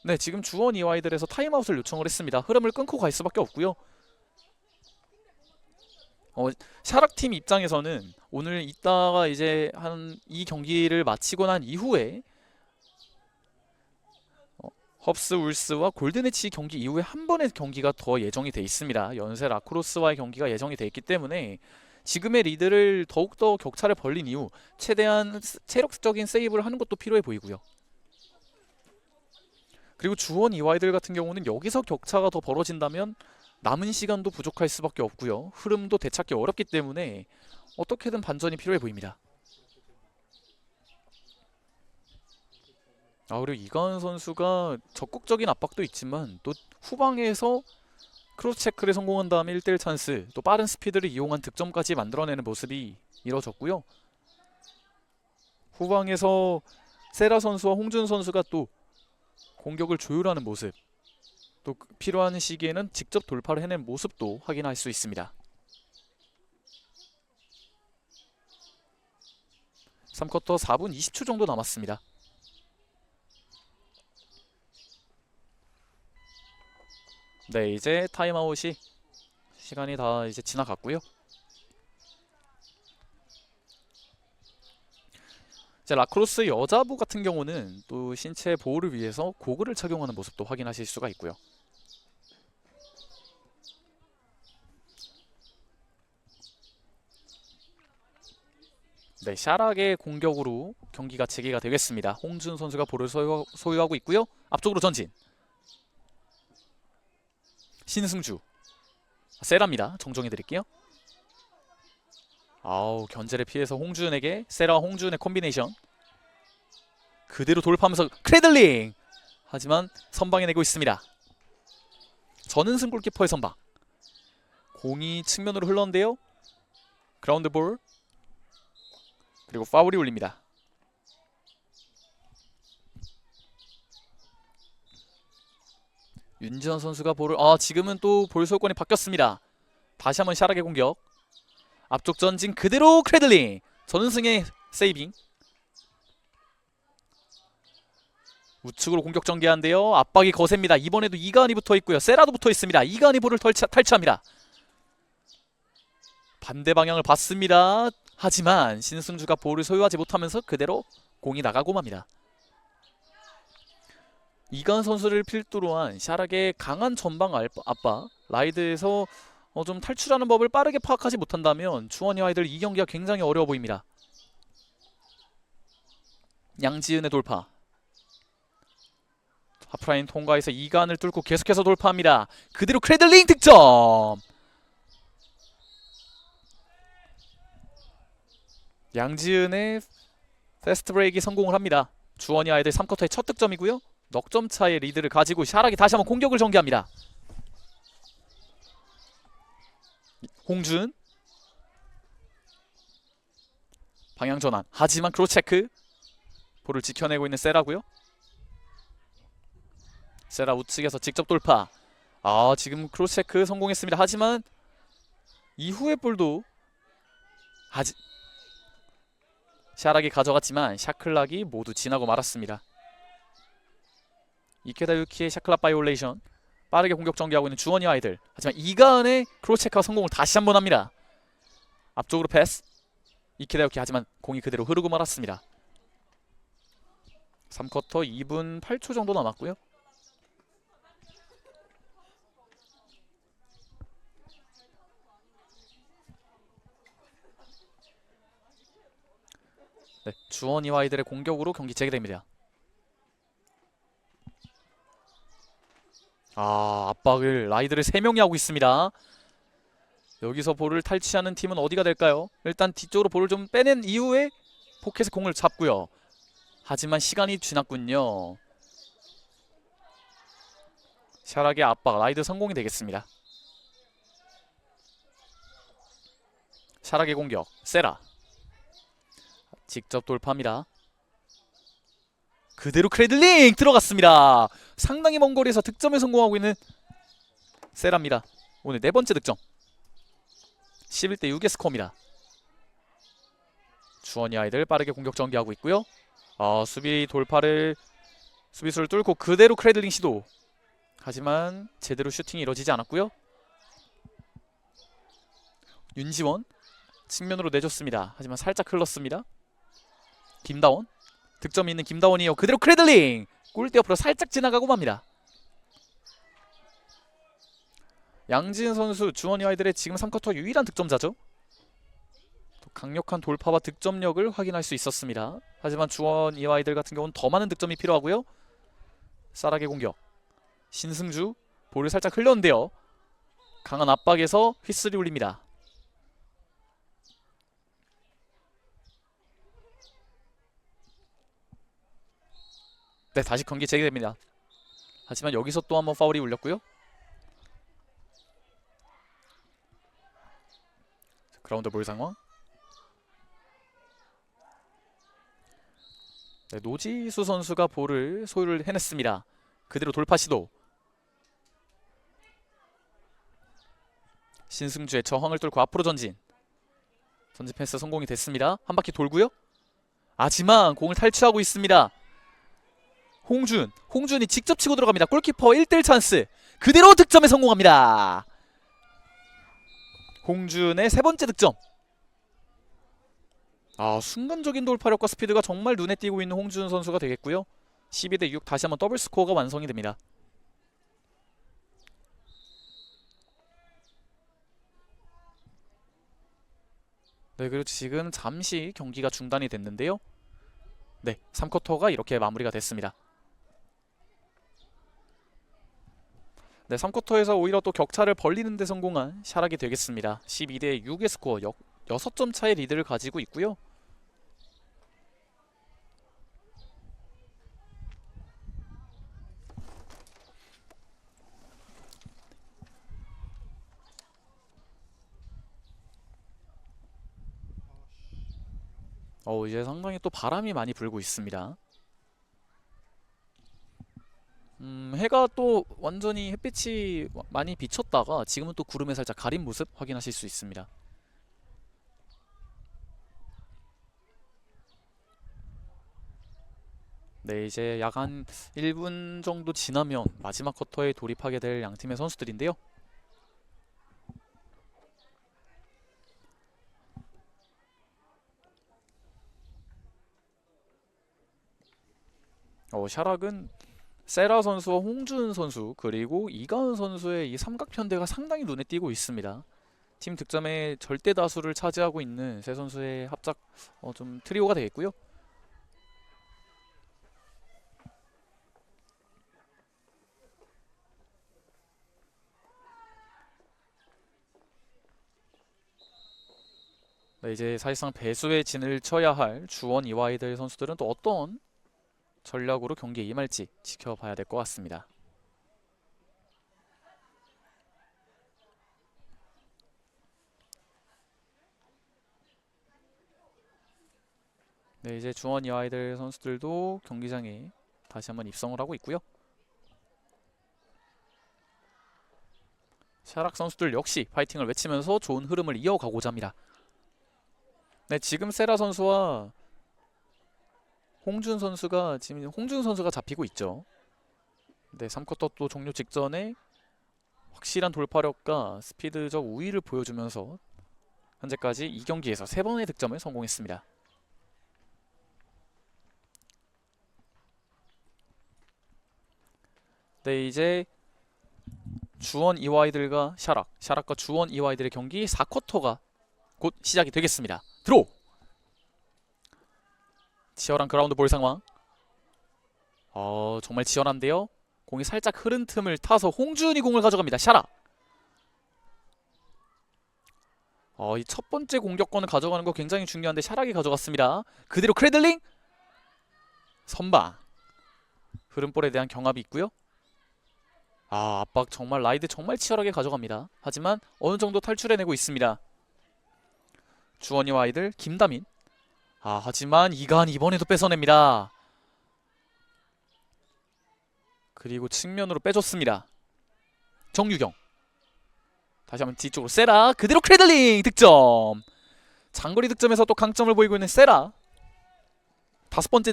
네, 지금 주원 이와이들에서 타임아웃을 요청을 했습니다. 흐름을 끊고 갈 수밖에 없고요. 샤락팀 입장에서는 오늘 이따가 이제 이 경기를 마치고 난 이후에 헙스 울스와 골든에치 경기 이후에 한 번의 경기가 더 예정이 돼 있습니다. 연세 라크로스와의 경기가 예정이 돼 있기 때문에 지금의 리드를 더욱더 격차를 벌린 이후 최대한 체력적인 세이브를 하는 것도 필요해 보이고요. 그리고 주원 이와이들 같은 경우는 여기서 격차가 더 벌어진다면 남은 시간도 부족할 수밖에 없고요. 흐름도 되찾기 어렵기 때문에 어떻게든 반전이 필요해 보입니다. 그리고 이가은 선수가 적극적인 압박도 있지만 또 후방에서 크로스 체크를 성공한 다음에 1대1 찬스, 또 빠른 스피드를 이용한 득점까지 만들어내는 모습이 이뤄졌고요. 후방에서 세라 선수와 홍준 선수가 또 공격을 조율하는 모습, 또 필요한 시기에는 직접 돌파를 해낸 모습도 확인할 수 있습니다. 3쿼터 4분 20초 정도 남았습니다. 네, 이제 타임아웃이 시간이 다 이제 지나갔고요. 이제 라크로스 여자부 같은 경우는 또 신체 보호를 위해서 고글을 착용하는 모습도 확인하실 수가 있고요. 네, 샤락의 공격으로 경기가 재개가 되겠습니다. 홍준 선수가 볼을 소유하고 있고요. 앞쪽으로 전진. 신승주. 세라입니다. 정정해 드릴게요. 아우, 견제를 피해서 홍준에게 세라와 홍준의 콤비네이션. 그대로 돌파하면서 크래들링! 하지만 선방해내고 있습니다. 전은승 골키퍼의 선방. 공이 측면으로 흘렀는데요. 그라운드 볼. 그리고 파울이 울립니다. 윤지원 선수가 볼을 지금은 또 볼 소유권이 바뀌었습니다. 다시 한번 샤락의 공격. 앞쪽 전진 그대로 크래들링. 전은승의 세이빙. 우측으로 공격 전개하는데요. 압박이 거셉니다. 이번에도 이가은이 붙어있고요. 세라도 붙어있습니다. 이가은이 볼을 탈취합니다. 반대 방향을 봤습니다. 하지만 신승주가 볼을 소유하지 못하면서 그대로 공이 나가고 맙니다. 이가은 선수를 필두로 한 샤락의 강한 전방 압박. 라이드에서 좀 탈출하는 법을 빠르게 파악하지 못한다면 주원이 아이들 이 경기가 굉장히 어려워 보입니다. 양지은의 돌파. 하프라인 통과해서 이간을 뚫고 계속해서 돌파합니다. 그대로 크래들링 득점! 양지은의 패스트 브레이크가 성공을 합니다. 주원이 아이들 3쿼터의 첫 득점이고요. 넉점 차의 리드를 가지고 샤락이 다시 한번 공격을 전개합니다. 홍준 방향 전환. 하지만 크로체크. 볼을 지켜내고 있는 세라고요. 세라 우측에서 직접 돌파. 지금 크로스체크 성공했습니다. 하지만 이후의 볼도 샤락이 가져갔지만 샤클락이 모두 지나고 말았습니다. 이케다 유키의 샤클락 바이올레이션. 빠르게 공격 전개하고 있는 주원이 아이들. 하지만 이가은의 크로스체크와 성공을 다시 한번 합니다. 앞쪽으로 패스. 이케다 유키. 하지만 공이 그대로 흐르고 말았습니다. 3쿼터 2분 8초 정도 남았고요. 네, 주원이와 아이들의 공격으로 경기 재개됩니다. 압박을 라이드를 3명이 하고 있습니다. 여기서 볼을 탈취하는 팀은 어디가 될까요? 일단 뒤쪽으로 볼을 좀 빼낸 이후에 포켓에 공을 잡고요. 하지만 시간이 지났군요. 샤락의 압박, 라이드 성공이 되겠습니다. 샤락의 공격, 세라 직접 돌파합니다. 그대로 크래들링 들어갔습니다. 상당히 먼 거리에서 득점에 성공하고 있는 세라입니다. 오늘 4번째 득점. 11대 6의 스코어입니다. 주원이 아이들 빠르게 공격 전개하고 있고요. 수비수를 뚫고 그대로 크래들링 시도. 하지만 제대로 슈팅이 이루어지지 않았고요. 윤지원 측면으로 내줬습니다. 하지만 살짝 흘렀습니다. 김다원. 득점이 있는 김다원이요. 그대로 크래들링. 골대 옆으로 살짝 지나가고 맙니다. 양지은 선수 주원이 아이들의 지금 3쿼터 유일한 득점자죠. 또 강력한 돌파와 득점력을 확인할 수 있었습니다. 하지만 주원이 아이들 같은 경우는 더 많은 득점이 필요하고요. 샤락의 공격. 신승주 볼을 살짝 흘렸는데요. 강한 압박에서 휘슬이 울립니다. 네, 다시 경기 재개됩니다. 하지만 여기서 또 한번 파울이 울렸고요. 그라운드 볼 상황. 네, 노지수 선수가 볼을 소유를 해냈습니다. 그대로 돌파 시도. 신승주의 저항을 뚫고 앞으로 전진. 전진 패스 성공이 됐습니다. 한 바퀴 돌고요. 하지만 공을 탈취하고 있습니다. 홍준이 직접 치고 들어갑니다. 골키퍼 1대1 찬스. 그대로 득점에 성공합니다. 홍준의 3번째 득점. 순간적인 돌파력과 스피드가 정말 눈에 띄고 있는 홍준 선수가 되겠고요. 12대 6 다시 한번 더블 스코어가 완성이 됩니다. 네, 그리고 지금 잠시 경기가 중단이 됐는데요. 네, 3쿼터가 이렇게 마무리가 됐습니다. 네, 3쿼터에서 오히려 또 격차를 벌리는 데 성공한 샤락이 되겠습니다. 12대 6의 스코어 6점 차의 리드를 가지고 있고요. 이제 상당히 또 바람이 많이 불고 있습니다. 해가 또 완전히 햇빛이 많이 비쳤다가 지금은 또 구름에 살짝 가린 모습 확인하실 수 있습니다. 네, 이제 약 한 1분 정도 지나면 마지막 쿼터에 돌입하게 될 양팀의 선수들인데요. 샤락은 세라 선수와 홍준 선수 그리고 이가은 선수의 이 삼각 편대가 상당히 눈에 띄고 있습니다. 팀 득점의 절대 다수를 차지하고 있는 세 선수의 합작 좀 트리오가 되겠고요. 네, 이제 사실상 배수의 진을 쳐야 할 주원 이와이들 선수들은 또 어떤 전략으로 경기에 임할지 지켜봐야 될 것 같습니다. 네, 이제 주원 이와이들 선수들도 경기장에 다시 한번 입성을 하고 있고요. 샤락 선수들 역시 파이팅을 외치면서 좋은 흐름을 이어가고자 합니다. 네, 지금 세라 선수와 홍준 선수가 지금 홍준 선수가 잡히고 있죠. 네, 3쿼터 또 종료 직전에 확실한 돌파력과 스피드적 우위를 보여주면서 현재까지 이 경기에서 3번의 득점을 성공했습니다. 네, 이제 주원 이와이들과 샤락과 주원 이와이들의 경기 4쿼터가 곧 시작이 되겠습니다. 드로우! 치열한 그라운드 볼 상황. 정말 치열한데요. 공이 살짝 흐른 틈을 타서 홍준이 공을 가져갑니다. 샤락! 이 첫 번째 공격권을 가져가는 거 굉장히 중요한데 샤락이 가져갔습니다. 그대로 크래들링! 선방! 흐름볼에 대한 경합이 있고요. 압박 정말 라이드 정말 치열하게 가져갑니다. 하지만 어느 정도 탈출해내고 있습니다. 주원이와 아이들 김다민. 하지만 이가은 이번에도 뺏어냅니다. 그리고 측면으로 빼줬습니다. 정유경. 다시 한번 뒤쪽으로 세라. 그대로 크래들링 득점. 장거리 득점에서 또 강점을 보이고 있는 세라.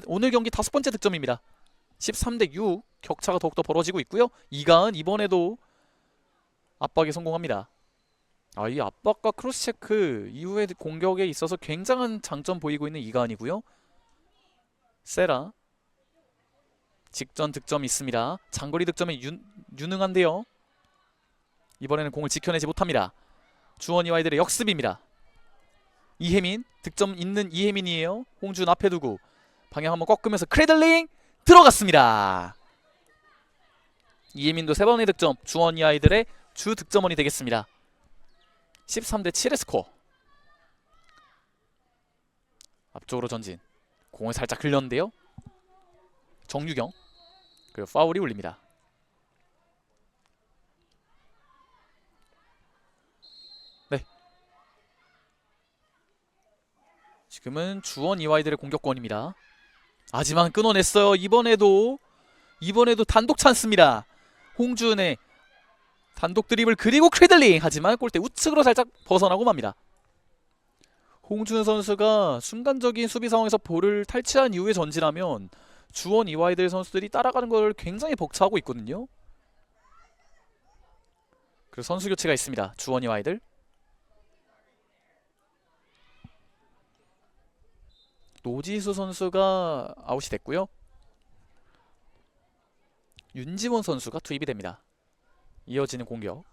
오늘 경기 5번째 득점입니다. 13대6 격차가 더욱더 벌어지고 있고요. 이가은 이번에도 압박에 성공합니다. 이 압박과 크로스 체크 이후의 공격에 있어서 굉장한 장점 보이고 있는 이가은이고요. 세라 직전 득점이 있습니다. 장거리 득점에 유능한데요. 이번에는 공을 지켜내지 못합니다. 주원이와이들의 역습입니다. 이혜민 득점 있는 이혜민이에요. 홍준 앞에 두고 방향 한번 꺾으면서 크래들링 들어갔습니다. 이혜민도 3번의 득점, 주원이 아이들의 주 득점원이 되겠습니다. 13대7의 스코어. 앞쪽으로 전진. 공을 살짝 흘렸는데요. 정유경. 그리고 파울이 울립니다. 네. 지금은 주원 이와이들의 공격권입니다. 하지만 끊어냈어요. 이번에도 단독 찬스입니다. 홍준의 단독 드리블 그리고 크래들링. 하지만 골대 우측으로 살짝 벗어나고 맙니다. 홍준 선수가 순간적인 수비 상황에서 볼을 탈취한 이후에 전진하면 주원 이와이들 선수들이 따라가는 걸 굉장히 벅차고 있거든요. 그리고 선수 교체가 있습니다. 주원 이와이들. 노지수 선수가 아웃이 됐고요. 윤지원 선수가 투입이 됩니다. 이어지는 공격.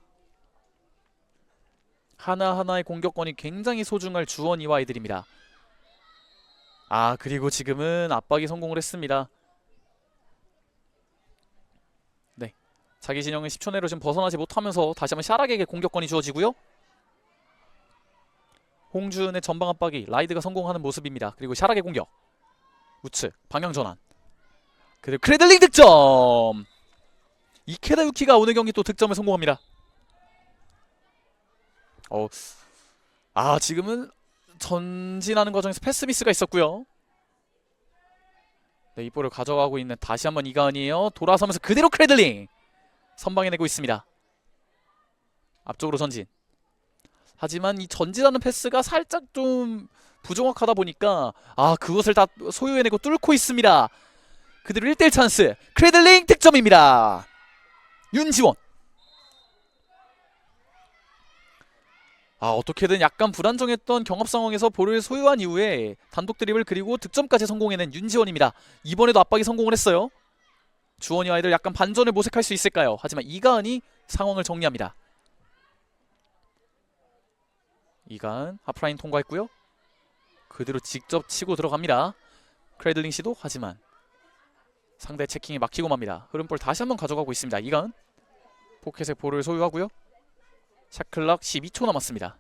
하나하나의 공격권이 굉장히 소중할 주원 이와이들입니다. 그리고 지금은 압박이 성공을 했습니다. 네, 자기 진영을 10초 내로 지금 벗어나지 못하면서 다시 한번 샤락에게 공격권이 주어지고요. 홍준의 전방 압박이 라이드가 성공하는 모습입니다. 그리고 샤락의 공격. 우측 방향 전환. 그리고 크레들링 득점. 이케다 유키가 오늘 경기 또 득점을 성공합니다. 지금은 전진하는 과정에서 패스 미스가 있었고요. 네, 이 볼을 가져가고 있는 다시 한번 이가은이에요. 돌아서면서 그대로 크레들링 선방해 내고 있습니다. 앞쪽으로 전진. 하지만 이 전진하는 패스가 살짝 좀 부정확하다 보니까 그것을 다 소유해내고 뚫고 있습니다. 그대로 1대1 찬스. 크레들링 득점입니다. 윤지원. 어떻게든 약간 불안정했던 경합 상황에서 볼을 소유한 이후에 단독 드리블 그리고 득점까지 성공해낸 윤지원입니다. 이번에도 압박이 성공을 했어요. 주원이 아이들 약간 반전을 모색할 수 있을까요? 하지만 이가은이 상황을 정리합니다. 이가은 하프라인 통과했고요. 그대로 직접 치고 들어갑니다. 크레들링 시도. 하지만 상대 체킹이 막히고 맙니다. 흐름볼 다시 한번 가져가고 있습니다. 이가은 포켓의 볼을 소유하고요. 샤클락 12초 남았습니다.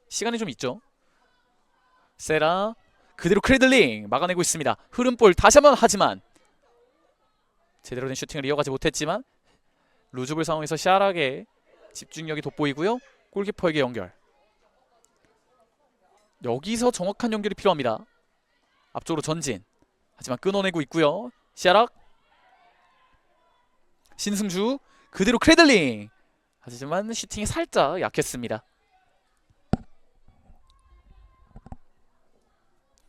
시간이 좀 있죠. 세라 그대로 크레들링 막아내고 있습니다. 흐름볼 다시 한번. 하지만 제대로 된 슈팅을 이어가지 못했지만 루즈볼 상황에서 샤락의 집중력이 돋보이고요. 골키퍼에게 연결. 여기서 정확한 연결이 필요합니다. 앞쪽으로 전진. 하지만 끊어내고 있고요. 샤락 신승주 그대로 크레들링. 하지만 슈팅이 살짝 약했습니다.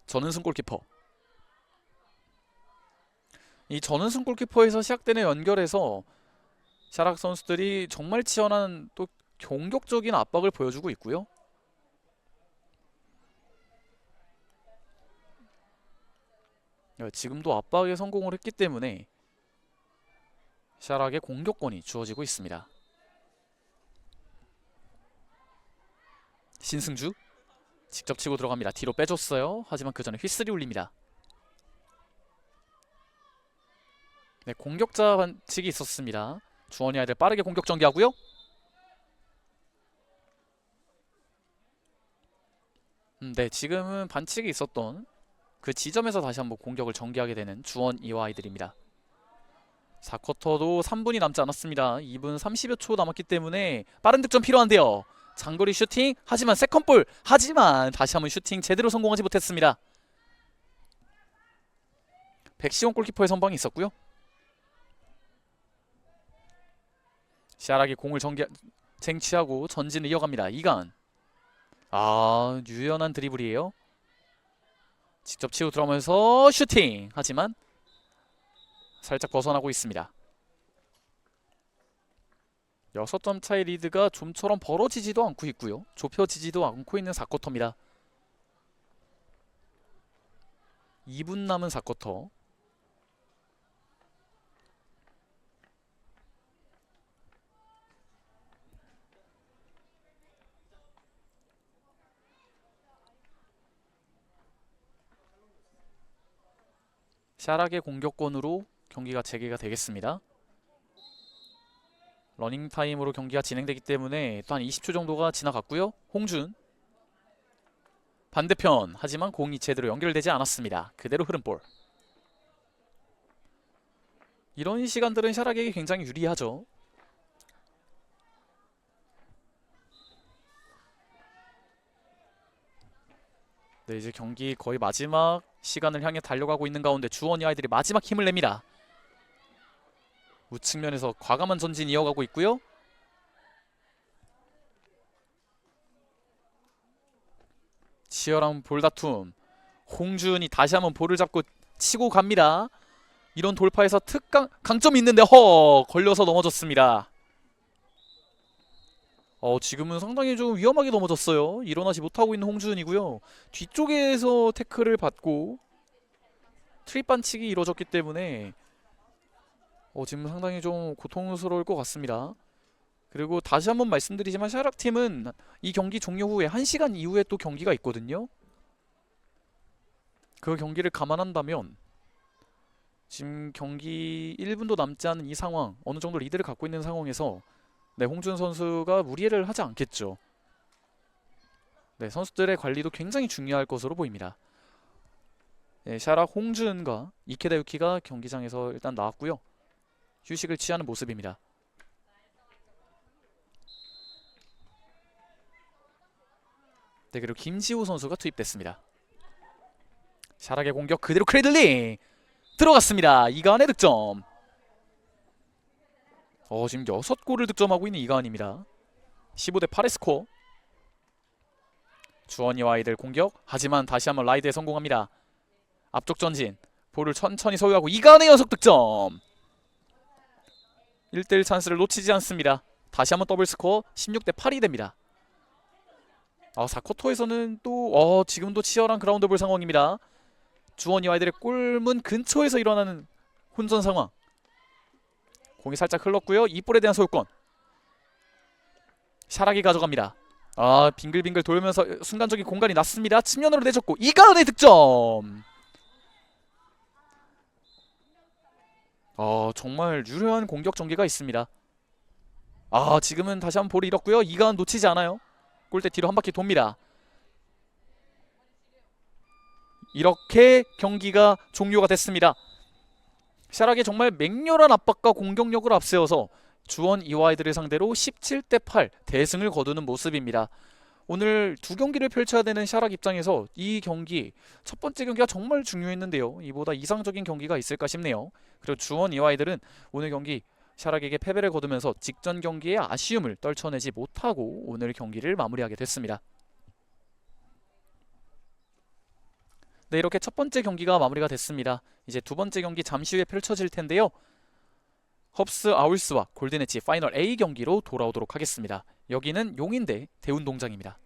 전은승 골키퍼. 이 전은승 골키퍼에서 시작되는 연결에서 샤락 선수들이 정말 치열한 또 공격적인 압박을 보여주고 있고요. 지금도 압박에 성공을 했기 때문에 샤락의 공격권이 주어지고 있습니다. 신승주 직접 치고 들어갑니다. 뒤로 빼줬어요. 하지만 그 전에 휘슬이 울립니다. 네, 공격자 반칙이 있었습니다. 주원이 아이들 빠르게 공격 전개하고요. 네, 지금은 반칙이 있었던 그 지점에서 다시 한번 공격을 전개하게 되는 주원 이와 아이들입니다. 4쿼터도 3분이 남지 않았습니다. 2분 30여 초 남았기 때문에 빠른 득점 필요한데요. 장거리 슈팅. 하지만 세컨볼. 하지만 다시 한번 슈팅 제대로 성공하지 못했습니다. 백시원 골키퍼의 선방이 있었고요. 샤락이 공을 쟁취하고 전진을 이어갑니다. 이가은. 유연한 드리블이에요. 직접 치고 들어오면서 슈팅. 하지만 살짝 벗어나고 있습니다. 6점 차의 리드가 좀처럼 벌어지지도 않고 있고요. 좁혀지지도 않고 있는 4쿼터입니다. 2분 남은 4쿼터. 샤락의 공격권으로 경기가 재개가 되겠습니다. 러닝타임으로 경기가 진행되기 때문에 또 한 20초 정도가 지나갔고요. 홍준 반대편. 하지만 공이 제대로 연결되지 않았습니다. 그대로 흐름볼. 이런 시간들은 샤락에게 굉장히 유리하죠. 네, 이제 경기 거의 마지막 시간을 향해 달려가고 있는 가운데 주원이 아이들이 마지막 힘을 냅니다. 우측면에서 과감한 전진 이어가고 있고요. 치열한 볼다툼. 홍준이 다시 한번 볼을 잡고 치고 갑니다. 이런 돌파에서 강점이 있는데 걸려서 넘어졌습니다. 지금은 상당히 좀 위험하게 넘어졌어요. 일어나지 못하고 있는 홍준이고요. 뒤쪽에서 태클을 받고 트립 반칙이 이루어졌기 때문에 지금 상당히 좀 고통스러울 것 같습니다. 그리고 다시 한번 말씀드리지만 샤락팀은 이 경기 종료 후에 1시간 이후에 또 경기가 있거든요. 그 경기를 감안한다면 지금 경기 1분도 남지 않은 이 상황, 어느 정도 리드를 갖고 있는 상황에서 네, 홍준 선수가 무리를 하지 않겠죠. 네, 선수들의 관리도 굉장히 중요할 것으로 보입니다. 네, 샤락 홍준과 이케다 유키가 경기장에서 일단 나왔고요. 휴식을 취하는 모습입니다. 네, 그리고 김지호 선수가 투입됐습니다. 샤락의 공격 그대로 크레들링 들어갔습니다. 이가은의 득점. 지금 6골을 득점하고 있는 이가은입니다. 15대 8의 스코어. 주원이와 아이들 공격. 하지만 다시 한번 라이드에 성공합니다. 앞쪽 전진. 볼을 천천히 소유하고 이가은의 연속 득점. 1대1 찬스를 놓치지 않습니다. 다시 한번 더블 스코어. 16대 8이 됩니다. 4쿼터에서는 또 지금도 치열한 그라운드볼 상황입니다. 주원이와 아이들의 골문 근처에서 일어나는 혼전 상황. 공이 살짝 흘렀고요. 이 볼에 대한 소유권. 샤락이 가져갑니다. 빙글빙글 돌면서 순간적인 공간이 났습니다. 측면으로 내줬고 이가은의 득점. 정말 유려한 공격 전개가 있습니다. 지금은 다시 한번 볼을 잃었고요. 이가은 놓치지 않아요. 골대 뒤로 한 바퀴 돕니다. 이렇게 경기가 종료가 됐습니다. 샤락이 정말 맹렬한 압박과 공격력을 앞세워서 주원 이와이들을 상대로 17대 8 대승을 거두는 모습입니다. 오늘 두 경기를 펼쳐야 되는 샤락 입장에서 이 경기 첫 번째 경기가 정말 중요했는데요. 이보다 이상적인 경기가 있을까 싶네요. 그리고 주원 이와이들은 오늘 경기 샤락에게 패배를 거두면서 직전 경기의 아쉬움을 떨쳐내지 못하고 오늘 경기를 마무리하게 됐습니다. 네, 이렇게 첫 번째 경기가 마무리가 됐습니다. 이제 두 번째 경기 잠시 후에 펼쳐질 텐데요. 헙스 아울스와 골든엣지 파이널 A 경기로 돌아오도록 하겠습니다. 여기는 용인 대 대운동장입니다.